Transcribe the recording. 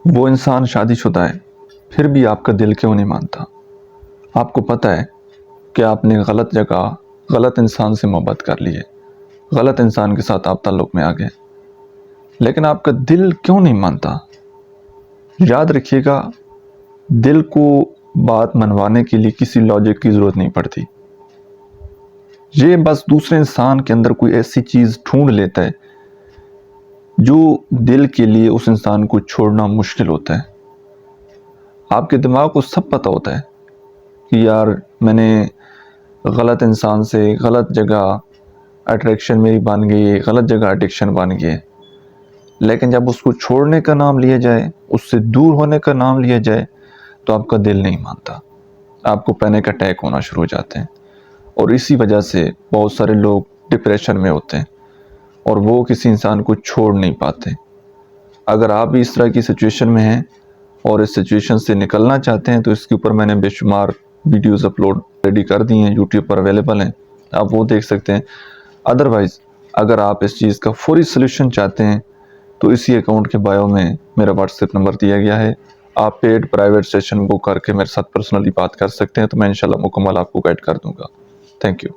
وہ انسان شادی شدہ ہے پھر بھی آپ کا دل کیوں نہیں مانتا؟ آپ کو پتہ ہے کہ آپ نے غلط جگہ غلط انسان سے محبت کر لی ہے، غلط انسان کے ساتھ آپ تعلق میں آ گئے، لیکن آپ کا دل کیوں نہیں مانتا؟ یاد رکھیے گا، دل کو بات منوانے کے لیے کسی لاجک کی ضرورت نہیں پڑتی۔ یہ بس دوسرے انسان کے اندر کوئی ایسی چیز ڈھونڈ لیتا ہے جو دل کے لیے اس انسان کو چھوڑنا مشکل ہوتا ہے۔ آپ کے دماغ کو سب پتہ ہوتا ہے کہ یار میں نے غلط انسان سے غلط جگہ اٹریکشن میری بن گئی ہے، غلط جگہ ایڈکشن بن گئی ہے، لیکن جب اس کو چھوڑنے کا نام لیا جائے، اس سے دور ہونے کا نام لیا جائے تو آپ کا دل نہیں مانتا، آپ کو پینک اٹیک ہونا شروع ہو جاتے ہیں، اور اسی وجہ سے بہت سارے لوگ ڈپریشن میں ہوتے ہیں اور وہ کسی انسان کو چھوڑ نہیں پاتے۔ اگر آپ بھی اس طرح کی سچویشن میں ہیں اور اس سچویشن سے نکلنا چاہتے ہیں تو اس کے اوپر میں نے بے شمار ویڈیوز اپلوڈ ریڈی کر دی ہیں، یوٹیوب پر اویلیبل ہیں، آپ وہ دیکھ سکتے ہیں۔ ادروائز اگر آپ اس چیز کا فوری سلوشن چاہتے ہیں تو اسی اکاؤنٹ کے بایو میں میرا واٹس ایپ نمبر دیا گیا ہے، آپ پیڈ پرائیویٹ سیشن بک کر کے میرے ساتھ پرسنلی بات کر سکتے ہیں، تو میں انشاءاللہ مکمل آپ کو گائیڈ کر دوں گا۔ Thank you.